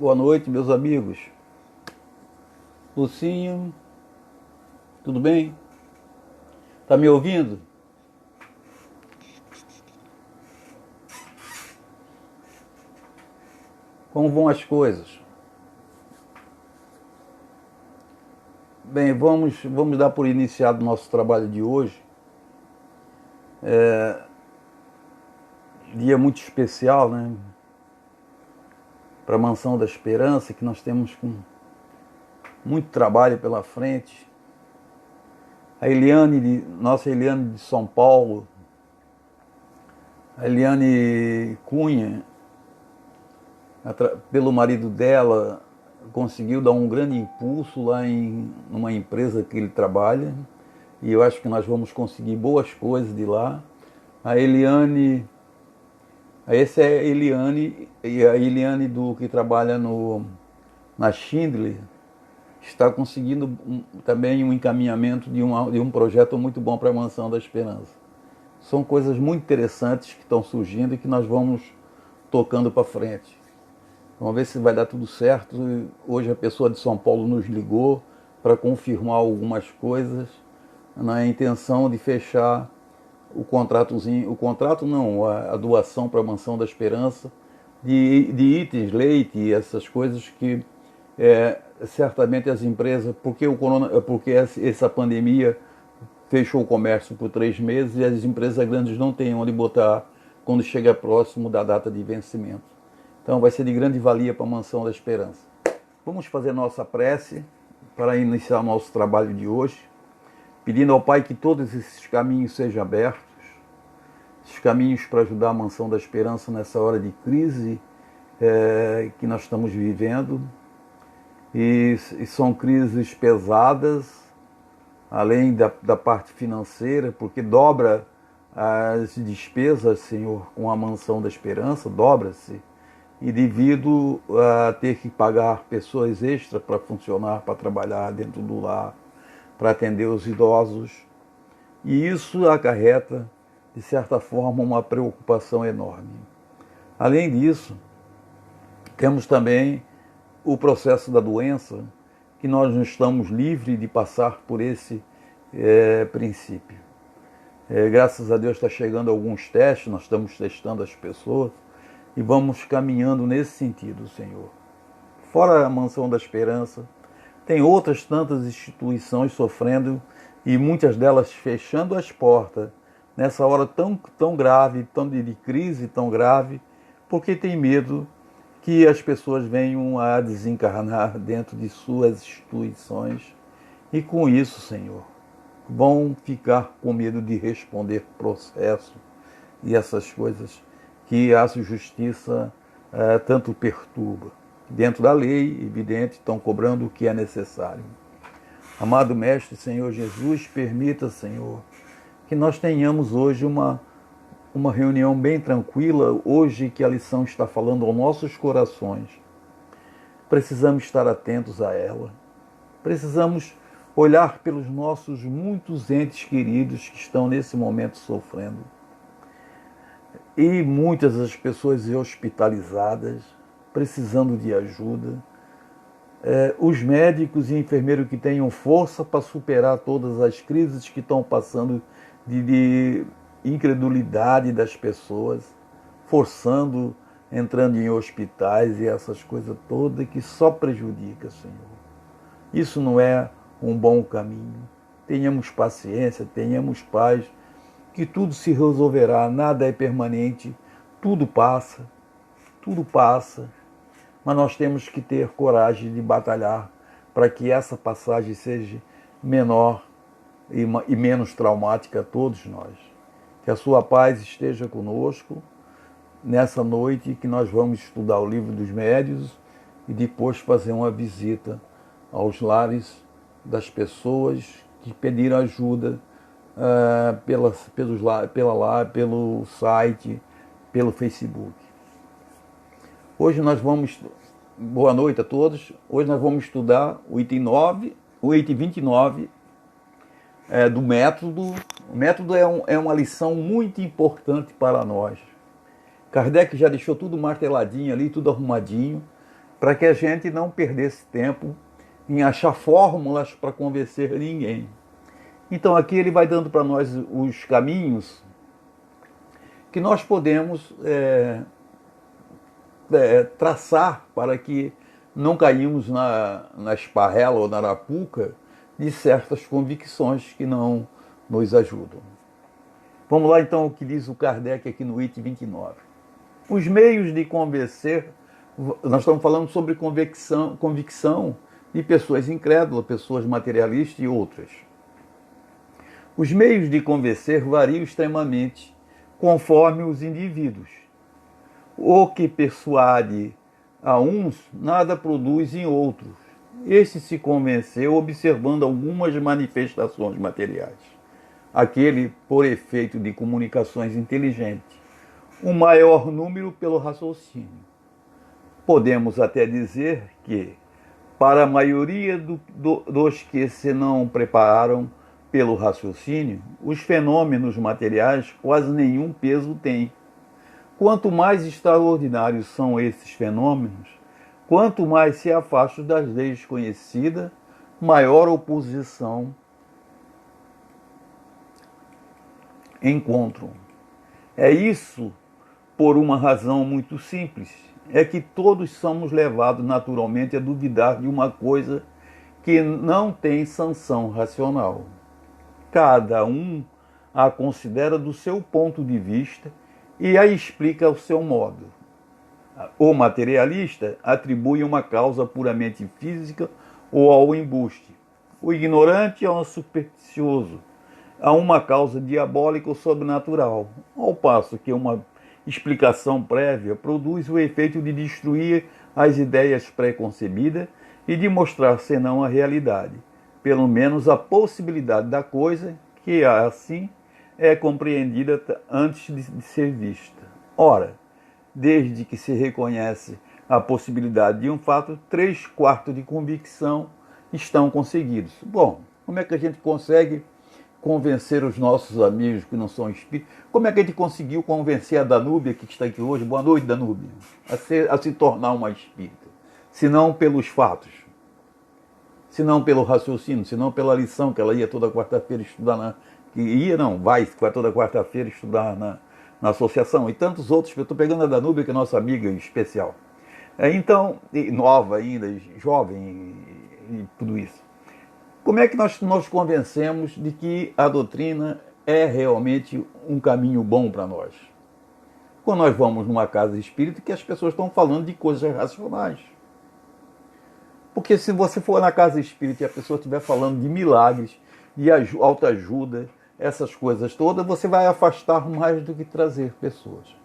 Boa noite, meus amigos. Lucinho, tudo bem? Tá me ouvindo? Como vão as coisas? Bem, vamos dar por iniciado o nosso trabalho de hoje. Dia muito especial, né? Para a Mansão da Esperança, que nós temos com muito trabalho pela frente. A Eliane, nossa Eliane de São Paulo, a Eliane Cunha, pelo marido dela, conseguiu dar um grande impulso lá em uma empresa que ele trabalha, e eu acho que nós vamos conseguir boas coisas de lá. A Eliane, essa é a Eliane, e a Eliane do que trabalha na Schindler está conseguindo também um encaminhamento de um projeto muito bom para a Mansão da Esperança. São coisas muito interessantes que estão surgindo e que nós vamos tocando para frente. Vamos ver se vai dar tudo certo. Hoje a pessoa de São Paulo nos ligou para confirmar algumas coisas na intenção de fechar o contratozinho, o contrato não, a doação para a Mansão da Esperança de itens, leite e essas coisas que certamente as empresas, porque essa pandemia fechou o comércio por 3 meses e as empresas grandes não têm onde botar quando chega próximo da data de vencimento. Então vai ser de grande valia para a Mansão da Esperança. Vamos fazer nossa prece para iniciar o nosso trabalho de hoje, pedindo ao Pai que todos esses caminhos sejam abertos, esses caminhos para ajudar a Mansão da Esperança nessa hora de crise que nós estamos vivendo. E são crises pesadas, além da parte financeira, porque dobra as despesas, Senhor, com a Mansão da Esperança, dobra-se, e devido a ter que pagar pessoas extras para funcionar, para trabalhar dentro do lar, para atender os idosos. E isso acarreta, de certa forma, uma preocupação enorme. Além disso, temos também o processo da doença, que nós não estamos livres de passar por esse princípio. Graças a Deus está chegando alguns testes, nós estamos testando as pessoas e vamos caminhando nesse sentido, Senhor. Fora a Mansão da Esperança, tem outras tantas instituições sofrendo e muitas delas fechando as portas nessa hora tão grave, de crise tão grave, porque tem medo que as pessoas venham a desencarnar dentro de suas instituições e com isso, Senhor, vão ficar com medo de responder processo e essas coisas que a justiça tanto perturba. Dentro da lei, evidente, estão cobrando o que é necessário. Amado Mestre, Senhor Jesus, permita, Senhor, que nós tenhamos hoje uma reunião bem tranquila, hoje que a lição está falando aos nossos corações. Precisamos estar atentos a ela. Precisamos olhar pelos nossos muitos entes queridos que estão nesse momento sofrendo. E muitas das pessoas hospitalizadas, precisando de ajuda. Os médicos e enfermeiros que tenham força para superar todas as crises que estão passando de incredulidade das pessoas, forçando, entrando em hospitais e essas coisas todas que só prejudica, Senhor. Isso não é um bom caminho. Tenhamos paciência, tenhamos paz, que tudo se resolverá, nada é permanente, tudo passa, mas nós temos que ter coragem de batalhar para que essa passagem seja menor e menos traumática a todos nós. Que a sua paz esteja conosco nessa noite que nós vamos estudar o livro dos médiuns e depois fazer uma visita aos lares das pessoas que pediram ajuda pelo site, pelo Facebook. Hoje nós vamos... Boa noite a todos. Hoje nós vamos estudar o item 29 do método. O método é uma lição muito importante para nós. Kardec já deixou tudo marteladinho ali, tudo arrumadinho. para que a gente não perdesse tempo em achar fórmulas para convencer ninguém. Então aqui ele vai dando para nós os caminhos que nós podemos traçar para que não caímos na esparrela ou na arapuca de certas convicções que não nos ajudam. Vamos lá então o que diz o Kardec aqui no item 29. Os meios de convencer, nós estamos falando sobre convicção de pessoas incrédulas, pessoas materialistas e outras. Os meios de convencer variam extremamente conforme os indivíduos. O que persuade a uns, nada produz em outros. Este se convenceu observando algumas manifestações materiais. Aquele por efeito de comunicações inteligentes. O maior número pelo raciocínio. Podemos até dizer que, para a maioria dos que se não prepararam pelo raciocínio, os fenômenos materiais quase nenhum peso têm. Quanto mais extraordinários são esses fenômenos, quanto mais se afastam das leis conhecidas, maior oposição encontram. É isso por uma razão muito simples, é que todos somos levados naturalmente a duvidar de uma coisa que não tem sanção racional. Cada um a considera do seu ponto de vista e a explica ao seu modo. O materialista atribui uma causa puramente física ou ao embuste. O ignorante é um supersticioso, a uma causa diabólica ou sobrenatural, ao passo que uma explicação prévia produz o efeito de destruir as ideias pré-concebidas e de mostrar senão a realidade, pelo menos a possibilidade da coisa, que assim é compreendida antes de ser vista. Ora, desde que se reconhece a possibilidade de um fato, 3/4 de convicção estão conseguidos. Bom, como é que a gente consegue convencer os nossos amigos que não são espíritas? Como é que a gente conseguiu convencer a Danúbia, que está aqui hoje, boa noite, Danúbia, a se tornar uma espírita? Se não pelos fatos, se não pelo raciocínio, se não pela lição que ela ia toda quarta-feira estudar vai toda quarta-feira estudar na associação, e tantos outros, que eu estou pegando a Danúbia, que é nossa amiga especial. Então, nova ainda, jovem e tudo isso. Como é que nós convencemos de que a doutrina é realmente um caminho bom para nós? Quando nós vamos numa casa espírita que as pessoas estão falando de coisas racionais. Porque se você for na casa espírita e a pessoa estiver falando de milagres, de autoajuda, essas coisas todas, você vai afastar mais do que trazer pessoas.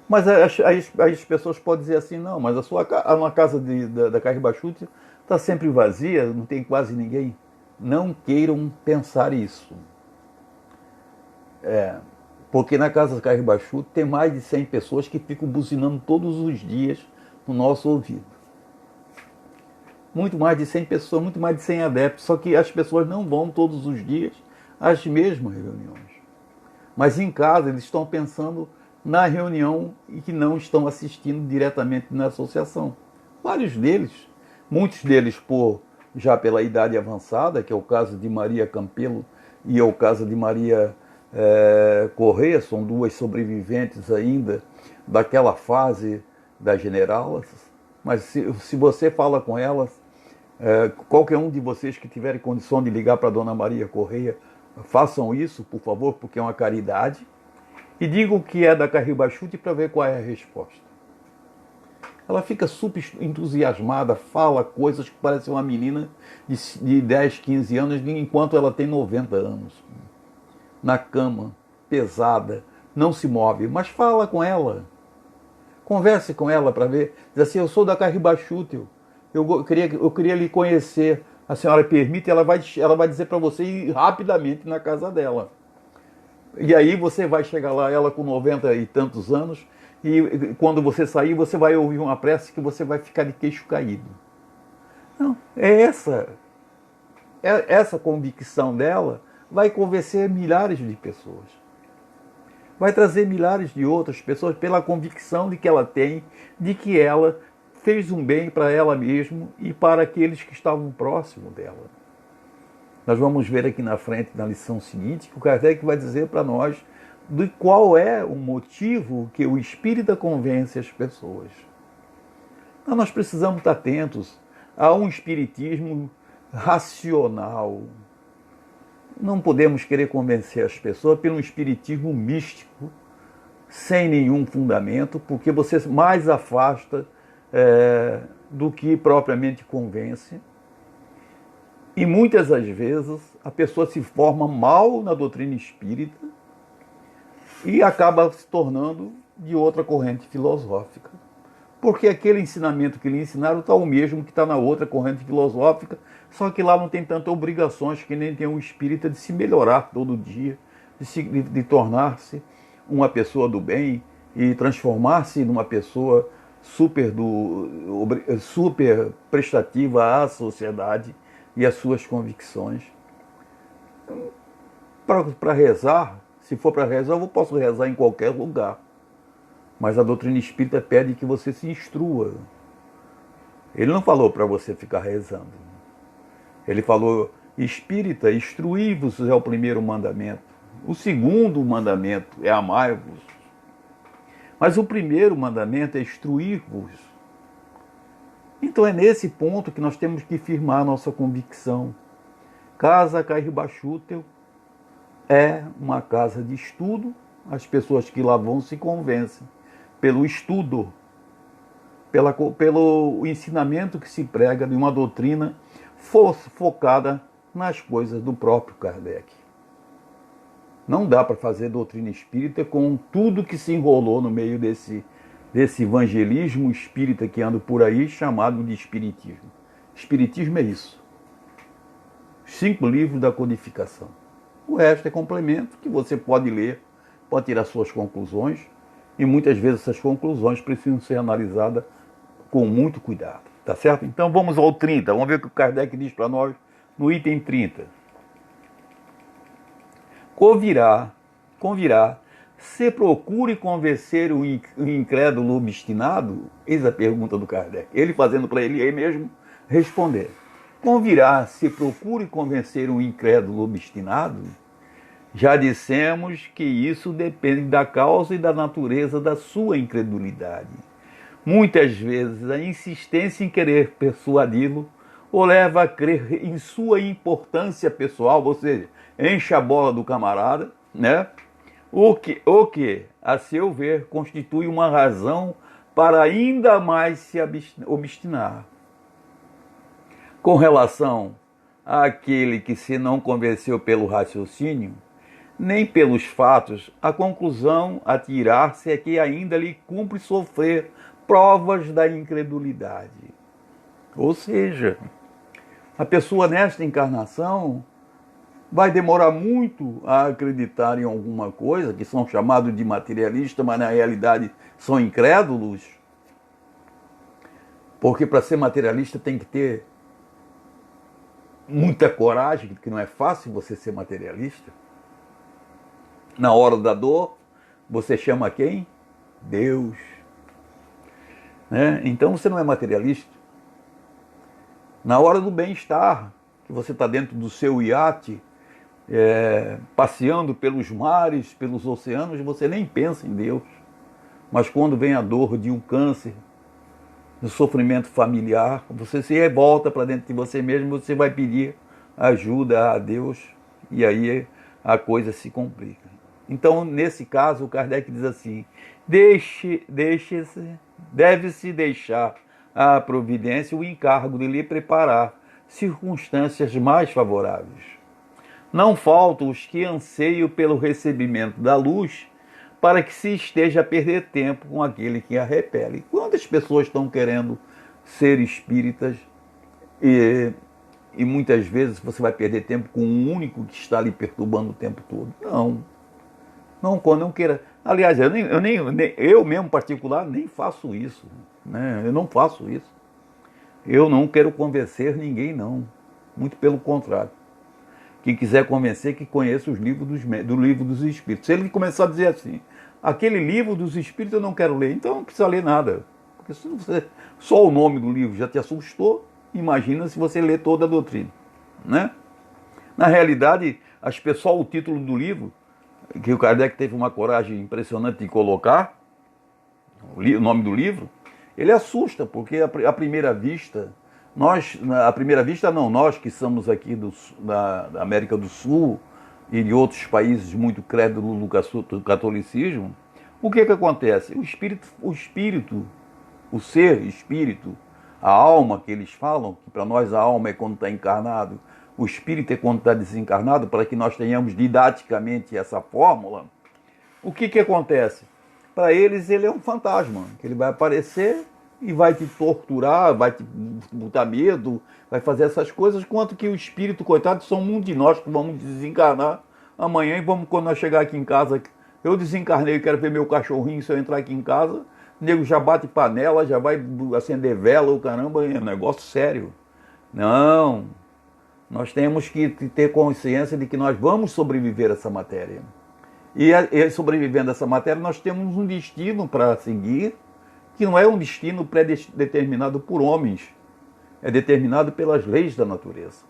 Mas as pessoas podem dizer assim, não, mas a casa da Caribachute está sempre vazia, não tem quase ninguém. Não queiram pensar isso. Porque na casa da Caribachute tem mais de 100 pessoas que ficam buzinando todos os dias no nosso ouvido. Muito mais de 100 pessoas, muito mais de 100 adeptos, só que as pessoas não vão todos os dias às mesmas reuniões. Mas em casa eles estão pensando na reunião e que não estão assistindo diretamente na associação. Vários deles, muitos deles já pela idade avançada, que é o caso de Maria Campelo e é o caso de Maria Corrêa, são duas sobreviventes ainda daquela fase das generalas. Mas se você fala com elas, qualquer um de vocês que tiver condição de ligar para a Dona Maria Corrêa, façam isso, por favor, porque é uma caridade. E digam o que é da Caribachute para ver qual é a resposta. Ela fica super entusiasmada, fala coisas que parecem uma menina de 10, 15 anos, enquanto ela tem 90 anos. Na cama, pesada, não se move, mas fala com ela. Converse com ela para ver. Diz assim, eu sou da Caribachute, eu queria lhe conhecer. A senhora permite? Ela vai dizer para você ir rapidamente na casa dela. E aí você vai chegar lá, ela com 90 e tantos anos, e quando você sair, você vai ouvir uma prece que você vai ficar de queixo caído. Não, essa convicção dela vai convencer milhares de pessoas. Vai trazer milhares de outras pessoas pela convicção de que ela tem, de que ela fez um bem para ela mesma e para aqueles que estavam próximos dela. Nós vamos ver aqui na frente, na lição seguinte, que o Kardec vai dizer para nós de qual é o motivo que o espírita convence as pessoas. Então nós precisamos estar atentos a um espiritismo racional. Não podemos querer convencer as pessoas pelo espiritismo místico, sem nenhum fundamento, porque você mais afasta do que propriamente convence. E muitas das vezes a pessoa se forma mal na doutrina espírita e acaba se tornando de outra corrente filosófica. Porque aquele ensinamento que lhe ensinaram está o mesmo que está na outra corrente filosófica, só que lá não tem tantas obrigações que nem tem um espírita de se melhorar todo dia, de tornar-se uma pessoa do bem e transformar-se numa pessoa super prestativa à sociedade e às suas convicções. Para rezar, se for para rezar, eu posso rezar em qualquer lugar. Mas a doutrina espírita pede que você se instrua. Ele não falou para você ficar rezando. Ele falou, espírita, instruí-vos é o primeiro mandamento. O segundo mandamento é amai-vos. Mas o primeiro mandamento é instruir-vos. Então é nesse ponto que nós temos que firmar a nossa convicção. Casa Cairbachutel é uma casa de estudo. As pessoas que lá vão se convencem pelo estudo, pelo ensinamento que se prega de uma doutrina focada nas coisas do próprio Kardec. Não dá para fazer doutrina espírita com tudo que se enrolou no meio desse evangelismo espírita que anda por aí, chamado de espiritismo. Espiritismo é isso. 5 livros da codificação. O resto é complemento que você pode ler, pode tirar suas conclusões, e muitas vezes essas conclusões precisam ser analisadas com muito cuidado. Tá certo? Então vamos ao 30. Vamos ver o que o Kardec diz para nós no item 30. Convirá, se procure convencer o incrédulo obstinado? Eis a pergunta do Kardec. Ele fazendo para ele mesmo responder. Convirá, se procure convencer o incrédulo obstinado? Já dissemos que isso depende da causa e da natureza da sua incredulidade. Muitas vezes a insistência em querer persuadi-lo o leva a crer em sua importância pessoal, ou seja, enche a bola do camarada, né? O que, a seu ver, constitui uma razão para ainda mais se obstinar. Com relação àquele que se não convenceu pelo raciocínio, nem pelos fatos, a conclusão a tirar-se é que ainda lhe cumpre sofrer provas da incredulidade. Ou seja, a pessoa nesta encarnação vai demorar muito a acreditar em alguma coisa, que são chamados de materialistas, mas na realidade são incrédulos. Porque para ser materialista tem que ter muita coragem, que não é fácil você ser materialista. Na hora da dor, você chama quem? Deus. Né? Então você não é materialista. Na hora do bem-estar, que você está dentro do seu iate, passeando pelos mares, pelos oceanos, você nem pensa em Deus. Mas quando vem a dor de um câncer, do sofrimento familiar, você se revolta para dentro de você mesmo, você vai pedir ajuda a Deus e aí a coisa se complica. Então, nesse caso, o Kardec diz assim, deve-se deixar à providência o encargo de lhe preparar circunstâncias mais favoráveis. Não faltam os que anseiam pelo recebimento da luz para que se esteja a perder tempo com aquele que a repele. Quantas pessoas estão querendo ser espíritas e muitas vezes você vai perder tempo com um único que está lhe perturbando o tempo todo? Não queira. Aliás, eu mesmo particular nem faço isso. Né? Eu não faço isso. Eu não quero convencer ninguém, não. Muito pelo contrário. Quem quiser convencer, que conheça os livros do livro dos Espíritos. Se ele começar a dizer assim, aquele livro dos Espíritos eu não quero ler, então não precisa ler nada. Porque se você, só o nome do livro já te assustou, imagina se você lê toda a doutrina, né? Na realidade, só o título do livro, que o Kardec teve uma coragem impressionante de colocar, o nome do livro, ele assusta, porque à primeira vista, nós que somos aqui da América do Sul e de outros países muito crédulos do catolicismo, o que acontece? O ser espírito, a alma que eles falam, que para nós a alma é quando está encarnado, o espírito é quando está desencarnado, para que nós tenhamos didaticamente essa fórmula, o que acontece? Para eles ele é um fantasma, que ele vai aparecer e vai te torturar, vai te botar medo, vai fazer essas coisas, quanto que o espírito, coitado, são um de nós que vamos desencarnar amanhã e vamos, quando nós chegar aqui em casa, eu desencarnei, quero ver meu cachorrinho, se eu entrar aqui em casa, o nego já bate panela, já vai acender vela, o caramba, é um negócio sério. Não, nós temos que ter consciência de que nós vamos sobreviver a essa matéria. E sobrevivendo a essa matéria, nós temos um destino para seguir, que não é um destino pré-determinado por homens, é determinado pelas leis da natureza.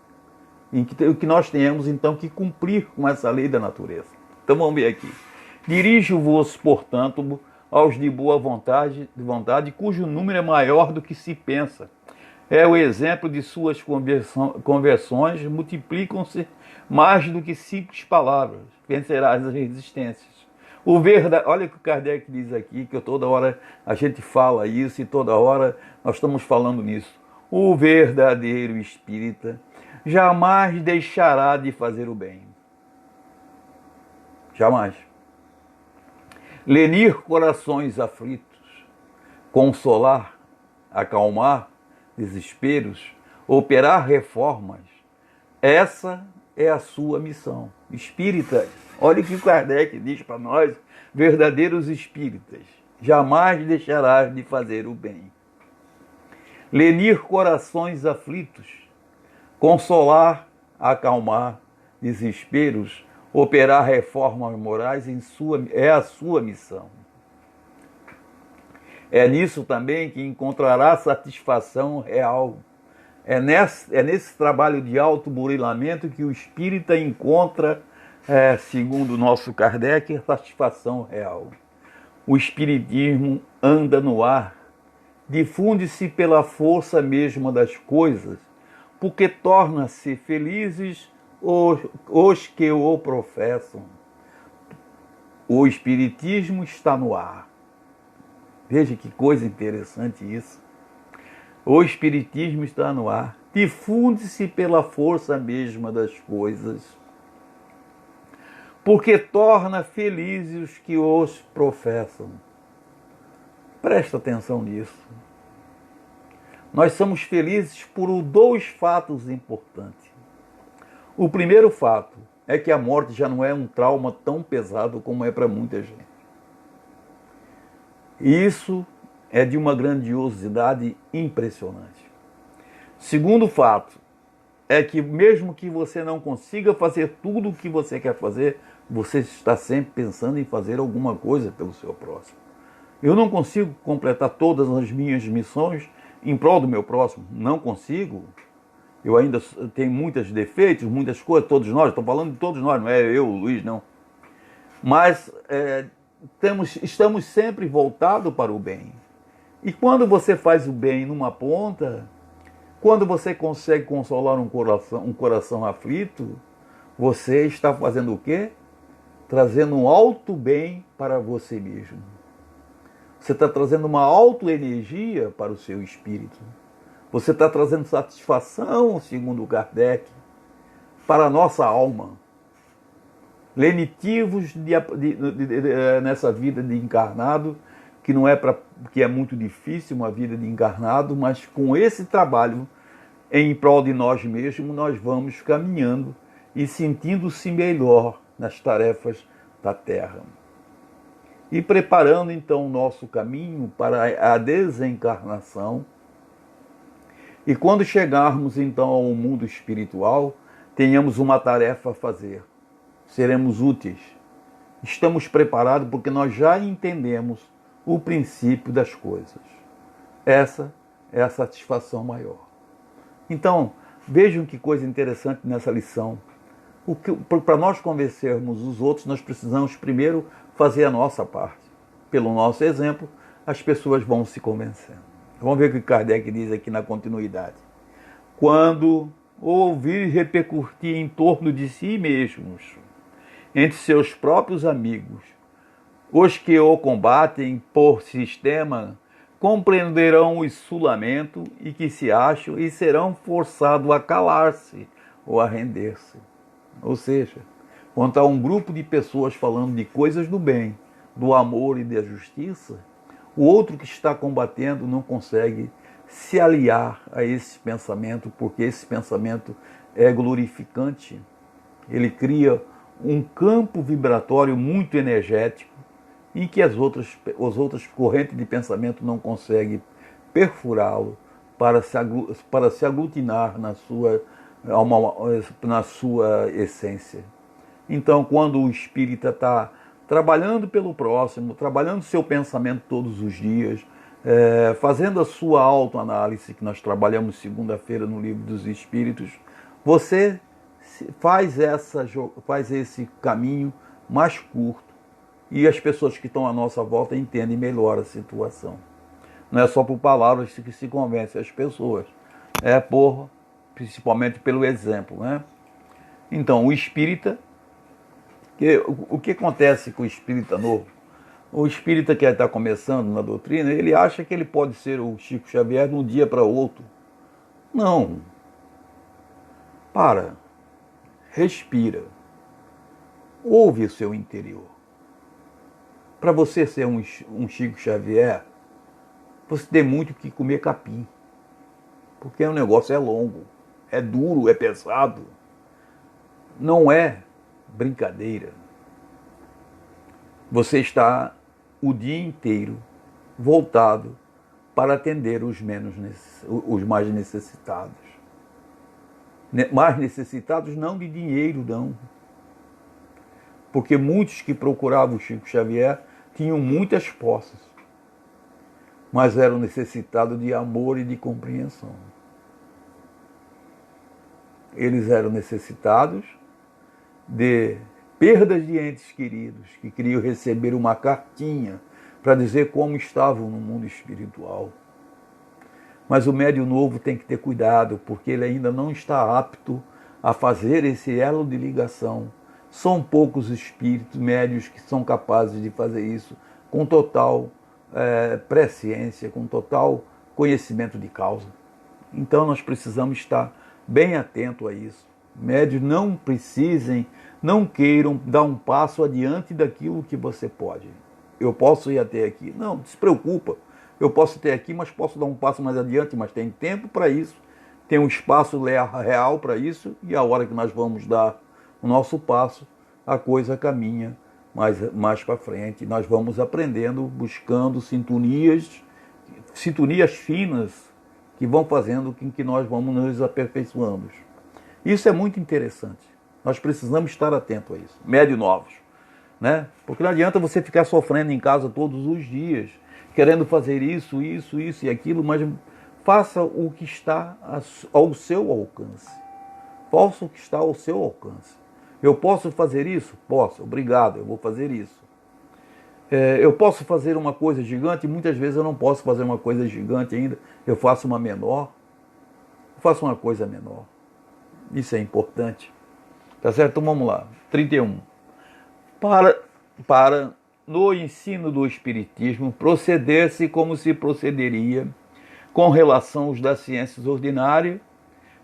E o que nós temos, então, que cumprir com essa lei da natureza. Então vamos ver aqui. Dirijo-vos, portanto, aos de boa vontade, cujo número é maior do que se pensa. É o exemplo de suas conversões, multiplicam-se mais do que simples palavras, vencerás as resistências. Olha o que o Kardec diz aqui, que toda hora a gente fala isso e toda hora nós estamos falando nisso. O verdadeiro espírita jamais deixará de fazer o bem. Jamais. Lenir corações aflitos, consolar, acalmar desesperos, operar reformas, essa é a sua missão. Espíritas, olha o que o Kardec diz para nós, verdadeiros espíritas, jamais deixarás de fazer o bem. Lenir corações aflitos, consolar, acalmar desesperos, operar reformas morais é a sua missão. É nisso também que encontrará satisfação real. É nesse trabalho de autoburilamento que o espírita encontra, segundo o nosso Kardec, a satisfação real. O espiritismo anda no ar, difunde-se pela força mesma das coisas, porque torna-se felizes os que o professam. O espiritismo está no ar. Veja que coisa interessante isso. O espiritismo está no ar, difunde-se pela força mesma das coisas, porque torna felizes os que os professam. Presta atenção nisso. Nós somos felizes por dois fatos importantes. O primeiro fato é que a morte já não é um trauma tão pesado como é para muita gente. Isso é de uma grandiosidade impressionante. Segundo fato é que mesmo que você não consiga fazer tudo o que você quer fazer, você está sempre pensando em fazer alguma coisa pelo seu próximo. Eu não consigo completar todas as minhas missões em prol do meu próximo. Não consigo. Eu ainda tenho muitos defeitos, muitas coisas, todos nós, estou falando de todos nós, não é eu, o Luiz, não. Mas estamos sempre voltados para o bem. E quando você faz o bem numa ponta, quando você consegue consolar um coração aflito, você está fazendo o quê? Trazendo um alto bem para você mesmo. Você está trazendo uma autoenergia para o seu espírito. Você está trazendo satisfação, segundo Kardec, para a nossa alma. Lenitivos nessa vida de encarnado, que não é que é muito difícil uma vida de encarnado, mas com esse trabalho em prol de nós mesmos, nós vamos caminhando e sentindo-se melhor nas tarefas da Terra. E preparando então o nosso caminho para a desencarnação. E quando chegarmos então ao mundo espiritual, tenhamos uma tarefa a fazer. Seremos úteis. Estamos preparados porque nós já entendemos o princípio das coisas. essa é a satisfação maior. Então, vejam que coisa interessante nessa lição. Para nós convencermos os outros, nós precisamos primeiro fazer a nossa parte. Pelo nosso exemplo, as pessoas vão se convencendo. Vamos ver o que Kardec diz aqui na continuidade. Quando ouvir repercutir em torno de si mesmos, entre seus próprios amigos, os que o combatem por sistema, compreenderão o insulamento e que se acham e serão forçados a calar-se ou a render-se. Ou seja, quando há um grupo de pessoas falando de coisas do bem, do amor e da justiça, o outro que está combatendo não consegue se aliar a esse pensamento, porque esse pensamento é glorificante. Ele cria um campo vibratório muito energético em que as outras correntes de pensamento não conseguem perfurá-lo para se aglutinar na sua essência. Então, quando o espírita está trabalhando pelo próximo, trabalhando seu pensamento todos os dias, fazendo a sua autoanálise, que nós trabalhamos segunda-feira no Livro dos Espíritos, você faz esse caminho mais curto e as pessoas que estão à nossa volta entendem melhor a situação. Não é só por palavras que se convence as pessoas, principalmente pelo exemplo, né? Então, o espírita, o que acontece com o espírita novo? O espírita que está começando na doutrina, ele acha que ele pode ser o Chico Xavier de um dia para o outro. Não. Respira. Ouve o seu interior. Para você ser um Chico Xavier, você tem muito que comer capim. Porque o negócio é longo, é duro, é pesado. Não é brincadeira. Você está o dia inteiro voltado para atender os mais necessitados. Mais necessitados não de dinheiro, não. Porque muitos que procuravam o Chico Xavier tinham muitas posses, mas eram necessitados de amor e de compreensão. Eles eram necessitados de perdas de entes queridos, que queriam receber uma cartinha para dizer como estavam no mundo espiritual. Mas o médium novo tem que ter cuidado, porque ele ainda não está apto a fazer esse elo de ligação. São poucos espíritos médios que são capazes de fazer isso com total presciência, com total conhecimento de causa. Então nós precisamos estar bem atento a isso. Médios não queiram dar um passo adiante daquilo que você pode. Eu posso ir até aqui. Não se preocupa. Eu posso ir até aqui, mas posso dar um passo mais adiante, mas tem tempo para isso. Tem um espaço real para isso, e a hora que nós vamos dar o nosso passo, a coisa caminha mais para frente. Nós vamos aprendendo, buscando sintonias finas que vão fazendo com que nós vamos nos aperfeiçoando. Isso é muito interessante. Nós precisamos estar atentos a isso. Médios novos, né? Porque não adianta você ficar sofrendo em casa todos os dias, querendo fazer isso e aquilo, mas faça o que está ao seu alcance. Faça o que está ao seu alcance. Eu posso fazer isso? Posso. Obrigado, eu vou fazer isso. Eu posso fazer uma coisa gigante? Muitas vezes eu não posso fazer uma coisa gigante ainda. Eu faço uma menor. Eu faço uma coisa menor. Isso é importante. Tá certo? Então vamos lá. 31. Para no ensino do Espiritismo, proceder-se como se procederia com relação aos das ciências ordinárias,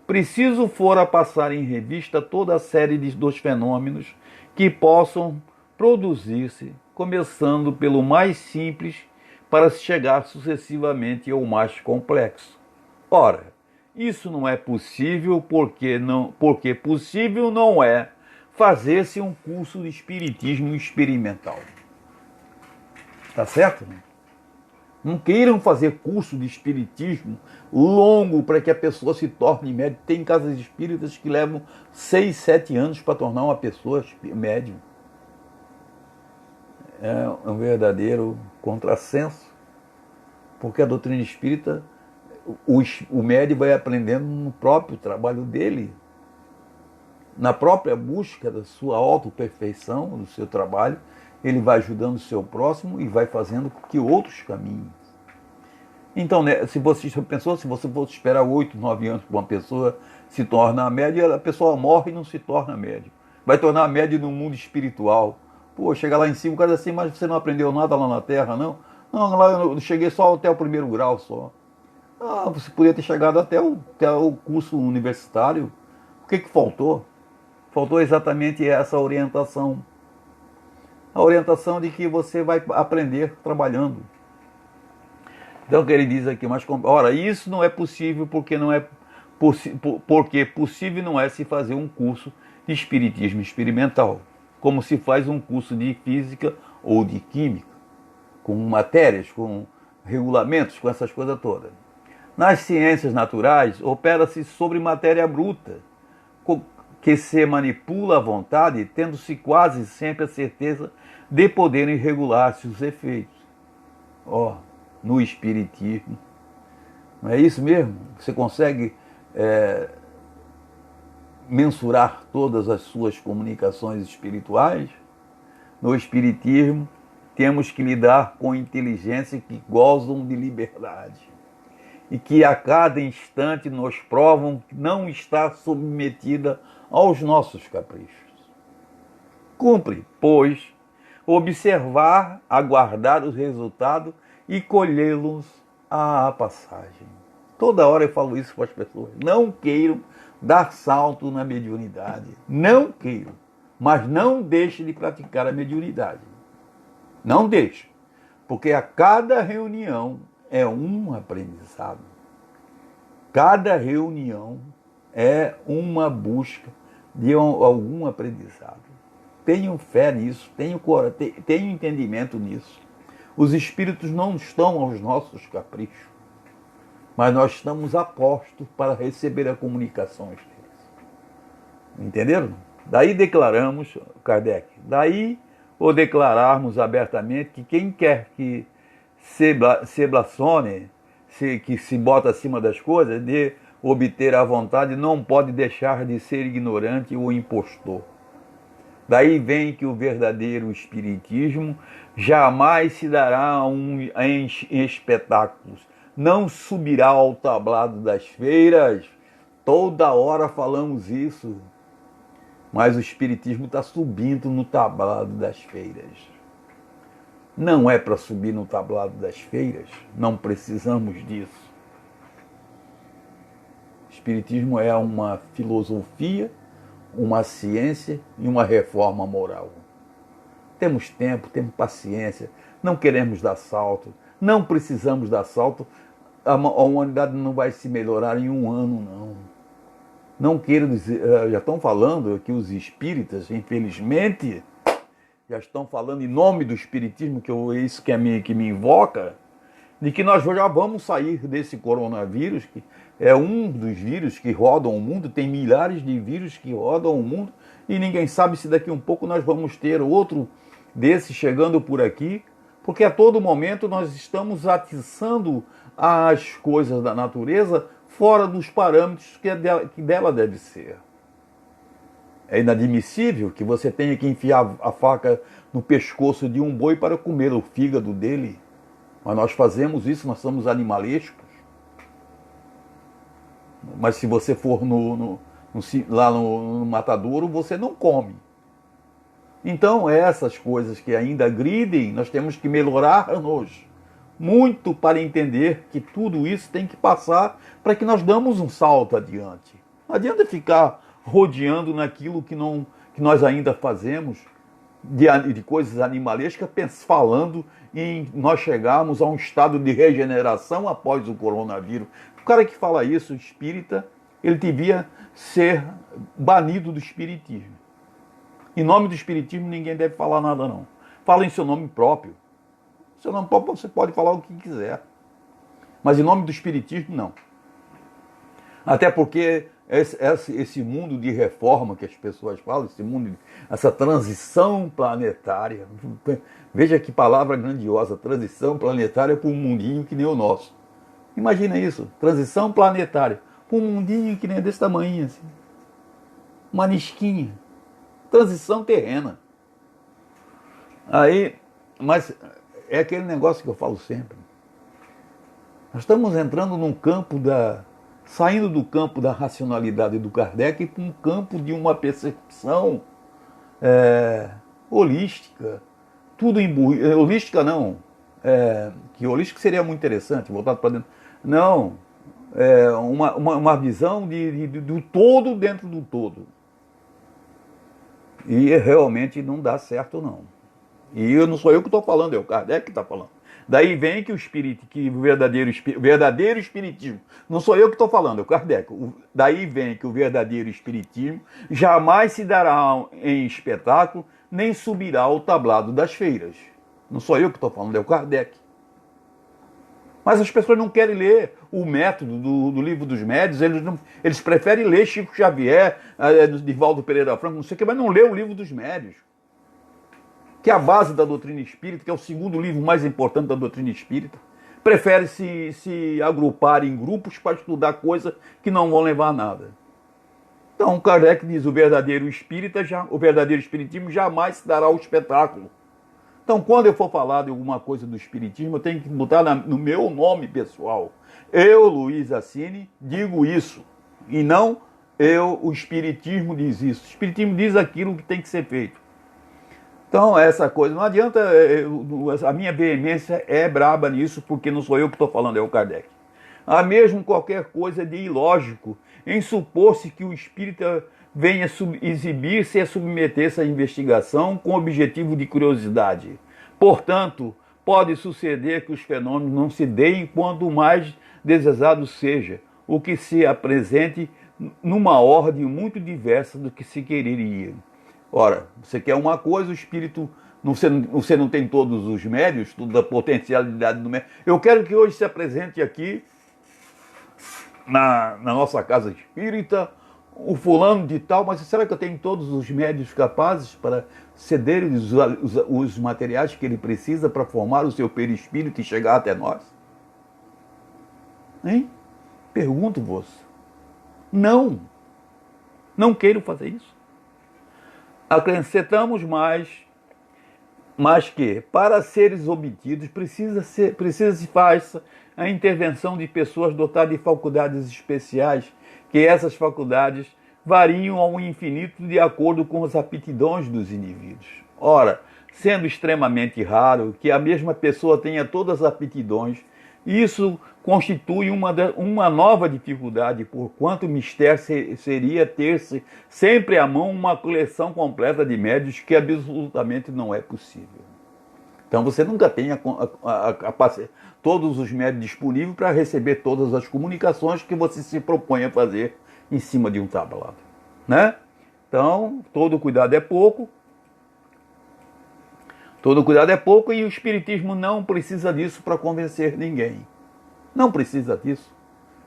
preciso fora passar em revista toda a série dos fenômenos que possam produzir-se, começando pelo mais simples para se chegar sucessivamente ao mais complexo. Ora, isso não é possível porque possível não é fazer-se um curso de espiritismo experimental. Tá certo? Não queiram fazer curso de espiritismo longo para que a pessoa se torne médium. Tem casas espíritas que levam 6, 7 anos para tornar uma pessoa médium. É um verdadeiro contrassenso. Porque a doutrina espírita, o médium vai aprendendo no próprio trabalho dele, na própria busca da sua autoperfeição, do seu trabalho, ele vai ajudando o seu próximo e vai fazendo com que outros caminhem. Então, né, se você pensou, se você fosse esperar 8, 9 anos para uma pessoa se tornar médium, a pessoa morre e não se torna médium. Vai tornar médium no mundo espiritual. Pô, chega lá em cima, o cara diz assim, mas você não aprendeu nada lá na Terra, não? Não, lá eu cheguei só até o primeiro grau só. Ah, você podia ter chegado até o curso universitário. O que faltou? Faltou exatamente essa orientação. A orientação de que você vai aprender trabalhando. Então, o que ele diz aqui, mas ora, isso não é possível porque porque possível não é se fazer um curso de espiritismo experimental, como se faz um curso de física ou de química, com matérias, com regulamentos, com essas coisas todas. Nas ciências naturais, opera-se sobre matéria bruta, que se manipula à vontade, tendo-se quase sempre a certeza de poderem regular seus efeitos. No espiritismo, não é isso mesmo? Você consegue mensurar todas as suas comunicações espirituais? No espiritismo, temos que lidar com inteligência que gozam de liberdade e que a cada instante nos provam que não está submetida aos nossos caprichos. Cumpre, pois, observar, aguardar os resultados e colhê-los à passagem. Toda hora eu falo isso para as pessoas. Não queiram dar salto na mediunidade. Não queiram. Mas não deixe de praticar a mediunidade. Não deixe. Porque a cada reunião é um aprendizado. Cada reunião é uma busca de algum aprendizado. Tenham fé nisso, tenham entendimento nisso. Os espíritos não estão aos nossos caprichos, mas nós estamos a postos para receber a comunicação deles. Entenderam? Daí declaramos, Kardec, daí ou declararmos abertamente que quem quer que se blasfone, que se bota acima das coisas, de obter a vontade, não pode deixar de ser ignorante ou impostor. Daí vem que o verdadeiro espiritismo jamais se dará em espetáculos, não subirá ao tablado das feiras. Toda hora falamos isso, mas o espiritismo está subindo no tablado das feiras. Não é para subir no tablado das feiras, não precisamos disso. O espiritismo é uma filosofia, uma ciência e uma reforma moral. Temos tempo, temos paciência, não queremos dar salto, não precisamos dar salto. A humanidade não vai se melhorar em um ano, não. Não quero dizer, já estão falando que os espíritas, infelizmente, já estão falando em nome do espiritismo, que é isso que me invoca, de que nós já vamos sair desse coronavírus, que é um dos vírus que rodam o mundo, tem milhares de vírus que rodam o mundo, e ninguém sabe se daqui a um pouco nós vamos ter outro desse chegando por aqui, porque a todo momento nós estamos atiçando as coisas da natureza fora dos parâmetros que dela deve ser. É inadmissível que você tenha que enfiar a faca no pescoço de um boi para comer o fígado dele. Mas nós fazemos isso, nós somos animalescos. Mas se você for lá no matadouro, você não come. Então, essas coisas que ainda agridem, nós temos que melhorar-nos muito para entender que tudo isso tem que passar para que nós damos um salto adiante. Não adianta ficar rodeando naquilo que nós ainda fazemos, de coisas animalescas, falando em nós chegarmos a um estado de regeneração após o coronavírus. O cara que fala isso, espírita, ele devia ser banido do espiritismo. Em nome do espiritismo ninguém deve falar nada, não. Fala em seu nome próprio. Seu nome próprio você pode falar o que quiser. Mas em nome do espiritismo, não. Até porque esse mundo de reforma que as pessoas falam, essa transição planetária. Veja que palavra grandiosa, transição planetária para um mundinho que nem o nosso. Imagina isso, transição planetária para um mundinho que nem desse tamanho, assim. Uma nisquinha. Transição terrena. Aí, mas é aquele negócio que eu falo sempre. Nós estamos entrando num campo saindo do campo da racionalidade do Kardec para um campo de uma percepção holística. Tudo imbuído. Holística não. Que holística seria muito interessante, voltado para dentro. Não. Uma visão do todo dentro do todo. E realmente não dá certo, não. E não sou eu que estou falando, é o Kardec que está falando. Daí vem que o verdadeiro espiritismo, não sou eu que estou falando, é o Kardec. Daí vem que o verdadeiro espiritismo jamais se dará em espetáculo, nem subirá ao tablado das feiras. Não sou eu que estou falando, é o Kardec. Mas as pessoas não querem ler o método do Livro dos Médiuns, eles preferem ler Chico Xavier, Divaldo Pereira Franco, não sei o que, mas não lê o Livro dos Médiuns, que é a base da doutrina espírita, que é o segundo livro mais importante da doutrina espírita. Prefere se agrupar em grupos para estudar coisas que não vão levar a nada. Então, Kardec diz, o verdadeiro espiritismo jamais se dará ao espetáculo. Então, quando eu for falar de alguma coisa do espiritismo, eu tenho que botar no meu nome pessoal. Eu, Luiz Assini, digo isso. E não o espiritismo diz isso. O espiritismo diz aquilo que tem que ser feito. Então, essa coisa, não adianta, a minha veemência é braba nisso, porque não sou eu que estou falando, é o Kardec. Há mesmo qualquer coisa de ilógico em supor-se que o espírita venha exibir-se e submeter-se à investigação com objetivo de curiosidade. Portanto, pode suceder que os fenômenos não se deem quanto mais desejado seja, o que se apresente numa ordem muito diversa do que se quereria. Ora, você quer uma coisa, o espírito, você não tem todos os médios, toda a potencialidade do médio. Eu quero que hoje se apresente aqui, na nossa casa espírita, o fulano de tal, mas será que eu tenho todos os médios capazes para ceder os materiais que ele precisa para formar o seu perispírito e chegar até nós? Hein? Pergunto-vos. Não quero fazer isso. Acrescentamos mas que, para seres obtidos, precisa-se fazer a intervenção de pessoas dotadas de faculdades especiais, que essas faculdades variam ao infinito de acordo com as aptidões dos indivíduos. Ora, sendo extremamente raro que a mesma pessoa tenha todas as aptidões, isso constitui uma nova dificuldade, porquanto mistério seria ter-se sempre à mão uma coleção completa de médios que absolutamente não é possível. Então você nunca tem a capacidade, todos os médios disponíveis para receber todas as comunicações que você se propõe a fazer em cima de um tablado, né? Então, todo cuidado é pouco. Todo cuidado é pouco e o espiritismo não precisa disso para convencer ninguém. Não precisa disso.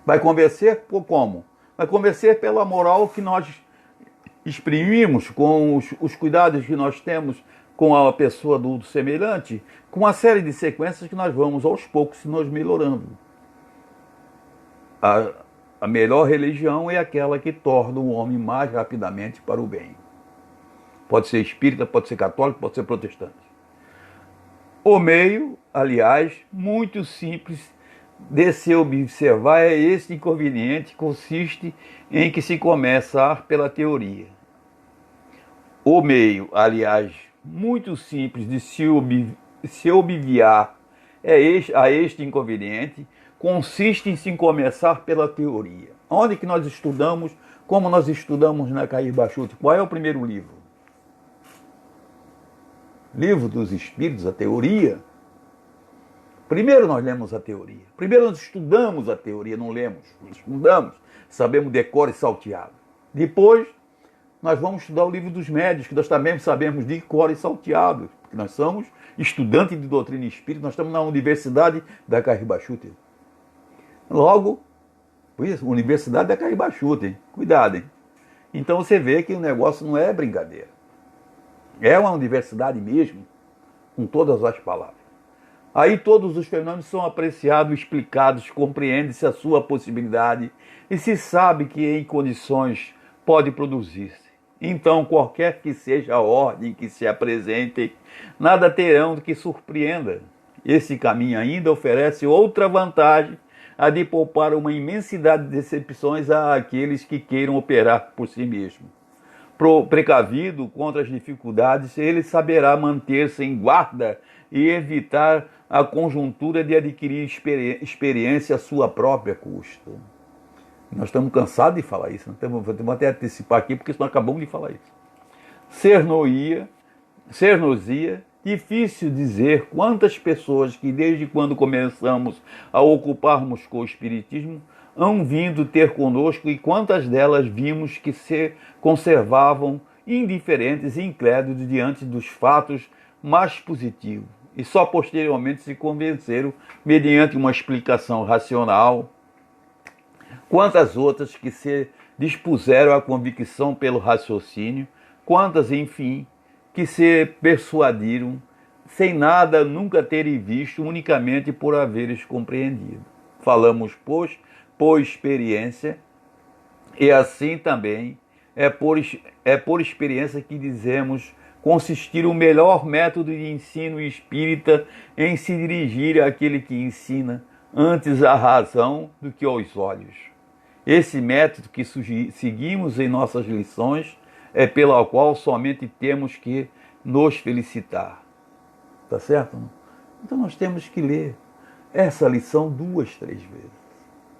Vai convencer por como? Vai convencer pela moral que nós exprimimos, com os cuidados que nós temos com a pessoa do semelhante, com uma série de sequências que nós vamos aos poucos nos melhorando. A melhor religião é aquela que torna o homem mais rapidamente para o bem. Pode ser espírita, pode ser católico, pode ser protestante. O meio, aliás, muito simples de se observar é este inconveniente, consiste em que se começar pela teoria. O meio, aliás, muito simples de se obviar a este inconveniente, consiste em se começar pela teoria. Onde que nós estudamos, como nós estudamos na Cair Bachuto? Qual é o primeiro livro? Livro dos Espíritos, a teoria. Primeiro nós lemos a teoria. Primeiro nós estudamos a teoria, não lemos. Estudamos, sabemos decor e salteado. Depois nós vamos estudar o Livro dos Médiuns, que nós também sabemos de cor e salteado. Porque nós somos estudantes de doutrina espírita, nós estamos na Universidade da Cair Bachuto. Logo, Isso, Universidade da Caibachuta, hein? Cuidado, hein? Então você vê que o negócio não é brincadeira. É uma universidade mesmo, com todas as palavras. Aí todos os fenômenos são apreciados, explicados, compreende-se a sua possibilidade e se sabe que em condições pode produzir-se. Então, qualquer que seja a ordem que se apresente, nada terão que surpreenda. Esse caminho ainda oferece outra vantagem, a de poupar uma imensidade de decepções àqueles que queiram operar por si mesmo. Precavido contra as dificuldades, ele saberá manter-se em guarda e evitar a conjuntura de adquirir experiência à sua própria custa. Nós estamos cansados de falar isso, vamos até antecipar aqui, porque nós acabamos de falar isso. Ser-nos-ia, difícil dizer quantas pessoas que desde quando começamos a ocuparmos com o Espiritismo hão vindo ter conosco e quantas delas vimos que se conservavam indiferentes e incrédulos diante dos fatos mais positivos e só posteriormente se convenceram mediante uma explicação racional. Quantas outras que se dispuseram à convicção pelo raciocínio, quantas, enfim, que se persuadiram sem nada nunca terem visto, unicamente por haveres compreendido. Falamos, pois, por experiência, e assim também é por experiência que dizemos consistir o melhor método de ensino espírita em se dirigir àquele que ensina antes à razão do que aos olhos. Esse método que seguimos em nossas lições é pelo qual somente temos que nos felicitar. Tá certo? Então nós temos que ler essa lição 2, 3 vezes,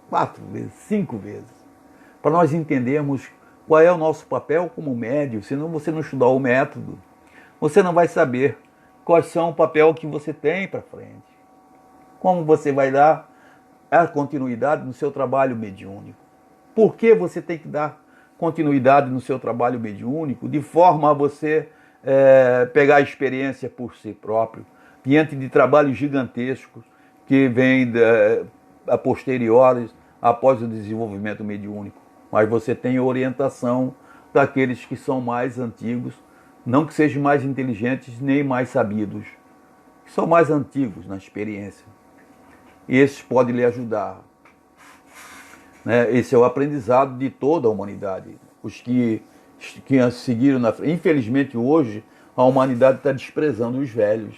4 vezes, 5 vezes, para nós entendermos qual é o nosso papel como médium. Senão você não estudar o método, você não vai saber quais são o papel que você tem para frente. Como você vai dar a continuidade no seu trabalho mediúnico. Por que você tem que dar continuidade no seu trabalho mediúnico de forma a você pegar a experiência por si próprio, diante de trabalhos gigantescos que vêm a posteriores após o desenvolvimento mediúnico. Mas você tem orientação daqueles que são mais antigos, não que sejam mais inteligentes nem mais sabidos, que são mais antigos na experiência. Esses podem lhe ajudar. Esse é o aprendizado de toda a humanidade. Os que seguiram na frente. Infelizmente, hoje, a humanidade está desprezando os velhos.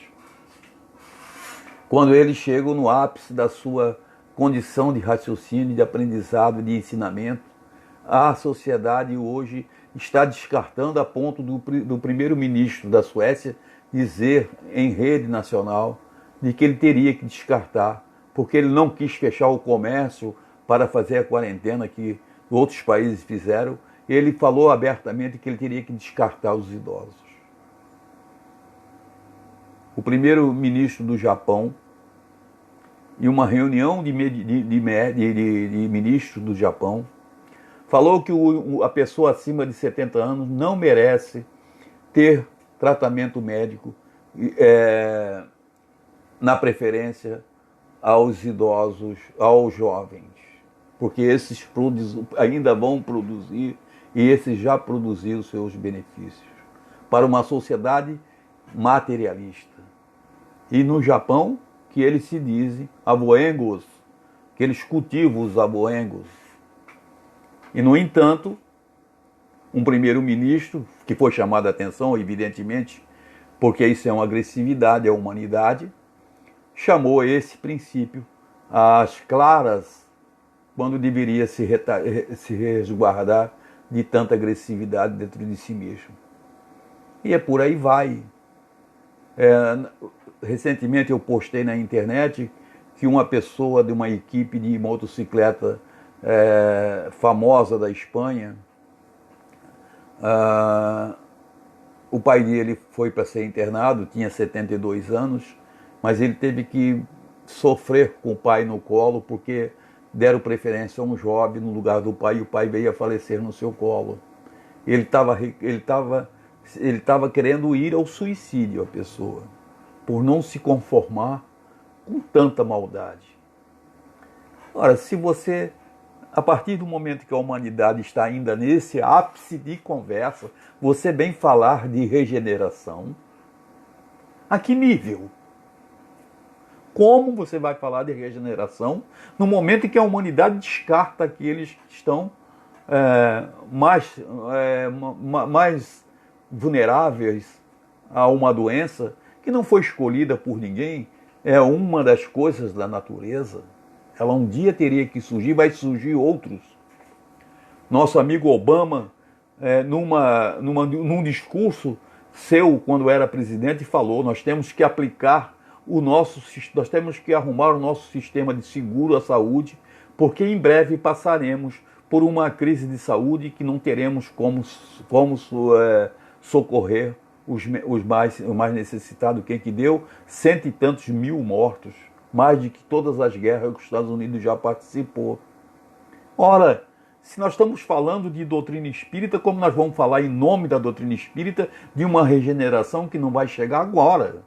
Quando eles chegam no ápice da sua condição de raciocínio, de aprendizado, de ensinamento, a sociedade hoje está descartando a ponto do primeiro-ministro da Suécia dizer em rede nacional de que ele teria que descartar, porque ele não quis fechar o comércio para fazer a quarentena que outros países fizeram. Ele falou abertamente que ele teria que descartar os idosos. O primeiro-ministro do Japão, em uma reunião de ministros do Japão, falou que a pessoa acima de 70 anos não merece ter tratamento médico na preferência aos idosos, aos jovens, porque esses ainda vão produzir, e esses já produziram seus benefícios para uma sociedade materialista. E no Japão, que eles se dizem aboengos, que eles cultivam os aboengos. E, no entanto, um primeiro-ministro, que foi chamado a atenção, evidentemente, porque isso é uma agressividade à humanidade, chamou esse princípio às claras, quando deveria se resguardar de tanta agressividade dentro de si mesmo. E é por aí vai. Recentemente eu postei na internet que uma pessoa de uma equipe de motocicleta famosa da Espanha, o pai dele foi para ser internado, tinha 72 anos, mas ele teve que sofrer com o pai no colo, porque deram preferência a um jovem no lugar do pai, e o pai veio a falecer no seu colo. Ele estava querendo ir ao suicídio, a pessoa, por não se conformar com tanta maldade. Ora, se você a partir do momento que a humanidade está ainda nesse ápice de conversa, você vem falar de regeneração? A que nível? Como você vai falar de regeneração no momento em que a humanidade descarta aqueles que estão mais vulneráveis a uma doença que não foi escolhida por ninguém? É uma das coisas da natureza. Ela um dia teria que surgir, vai surgir outros. Nosso amigo Obama, num discurso seu, quando era presidente, falou: nós temos que aplicar nós temos que arrumar o nosso sistema de seguro à saúde, porque em breve passaremos por uma crise de saúde que não teremos como socorrer os mais necessitados. Quem que deu 100 e tantos mil mortos, mais de que todas as guerras que os Estados Unidos já participou. Ora, se nós estamos falando de doutrina espírita, como nós vamos falar em nome da doutrina espírita de uma regeneração que não vai chegar agora?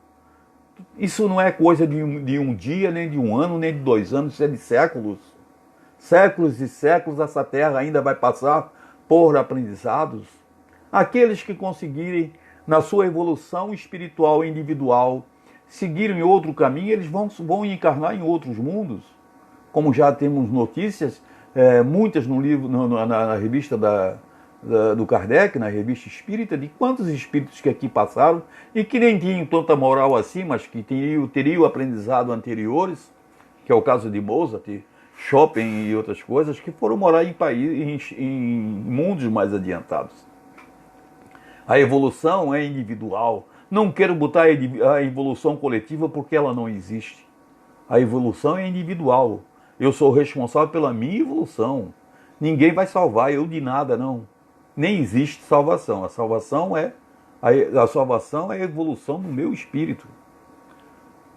Isso não é coisa de um dia, nem de um ano, nem de 2 anos, isso é de séculos. Séculos e séculos essa terra ainda vai passar por aprendizados. Aqueles que conseguirem, na sua evolução espiritual e individual, seguirem outro caminho, eles vão encarnar em outros mundos. Como já temos notícias, muitas no livro, na revista do Kardec, na revista espírita, de quantos espíritos que aqui passaram e que nem tinham tanta moral assim, mas que teriam aprendizado anteriores, que é o caso de Mozart, Chopin e outras coisas, que foram morar em mundos mais adiantados. A evolução é individual. Não quero botar a evolução coletiva porque ela não existe. A evolução é individual. Eu sou responsável pela minha evolução. Ninguém vai salvar eu de nada, não. Nem existe salvação. A salvação é a evolução do meu espírito.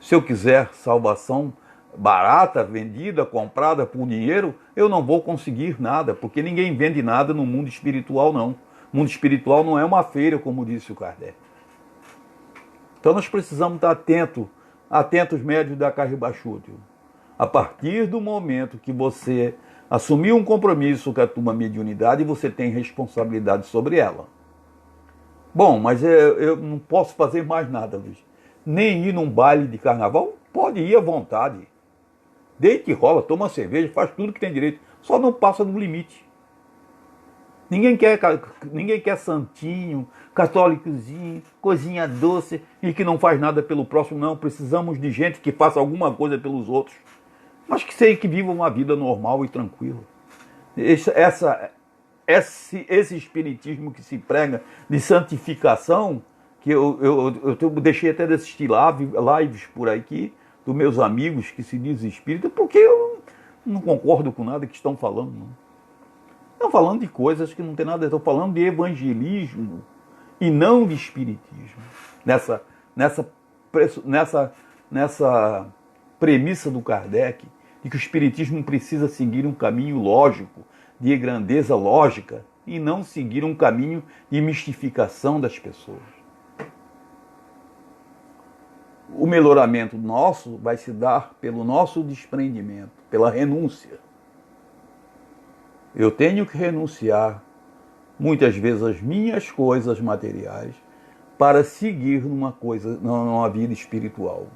Se eu quiser salvação barata, vendida, comprada por dinheiro, eu não vou conseguir nada, porque ninguém vende nada no mundo espiritual, não. O mundo espiritual não é uma feira, como disse o Kardec. Então nós precisamos estar atentos médios da Caribachútil. A partir do momento que você assumiu um compromisso com a tua mediunidade, você tem responsabilidade sobre ela. Bom, mas eu não posso fazer mais nada, Luiz. Nem ir num baile de carnaval, pode ir à vontade. Deita que rola, toma cerveja, faz tudo que tem direito, só não passa do limite. Ninguém quer santinho, católicozinho, coisinha doce e que não faz nada pelo próximo, não. Precisamos de gente que faça alguma coisa pelos outros, mas que viva uma vida normal e tranquila. Esse espiritismo que se prega de santificação, que eu deixei até de assistir lives por aqui, dos meus amigos que se dizem espíritas, porque eu não concordo com nada que estão falando, não. Estão falando de coisas que não tem nada a ver. Estão falando de evangelismo e não de espiritismo. Nessa premissa do Kardec, de que o espiritismo precisa seguir um caminho lógico, de grandeza lógica, e não seguir um caminho de mistificação das pessoas. O melhoramento nosso vai se dar pelo nosso desprendimento, pela renúncia. Eu tenho que renunciar, muitas vezes, às minhas coisas materiais para seguir numa vida espiritual.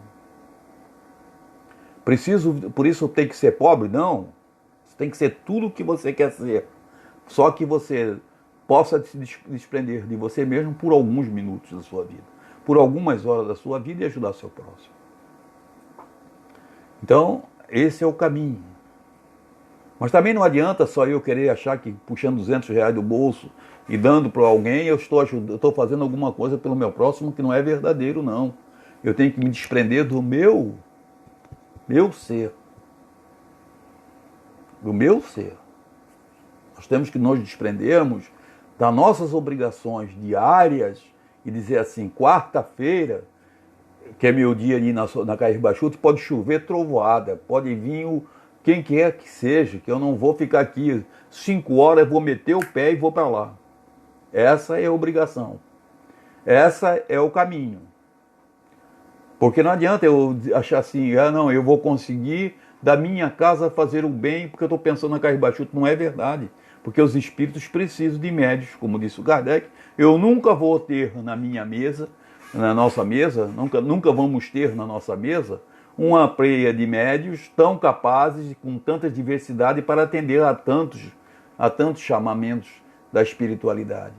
Por isso tem que ser pobre? Não. Você tem que ser tudo o que você quer ser. Só que você possa se desprender de você mesmo por alguns minutos da sua vida, por algumas horas da sua vida, e ajudar seu próximo. Então, esse é o caminho. Mas também não adianta só eu querer achar que puxando R$200 do bolso e dando para alguém, eu estou fazendo alguma coisa pelo meu próximo que não é verdadeiro, não. Eu tenho que me desprender do meu ser. Do meu ser. Nós temos que nos desprendermos das nossas obrigações diárias e dizer assim, quarta-feira, que é meu dia ali na Caribachútil, pode chover trovoada, pode vir quem quer que seja, que eu não vou ficar aqui 5 horas, vou meter o pé e vou para lá. Essa é a obrigação. Essa é o caminho. Porque não adianta eu achar assim, não, eu vou conseguir da minha casa fazer o bem porque eu estou pensando na carne baixuta. Não é verdade, porque os espíritos precisam de médios, como disse o Kardec. Eu nunca vou ter na minha mesa, na nossa mesa, nunca vamos ter na nossa mesa uma pleia de médios tão capazes, com tanta diversidade, para atender a tantos chamamentos da espiritualidade.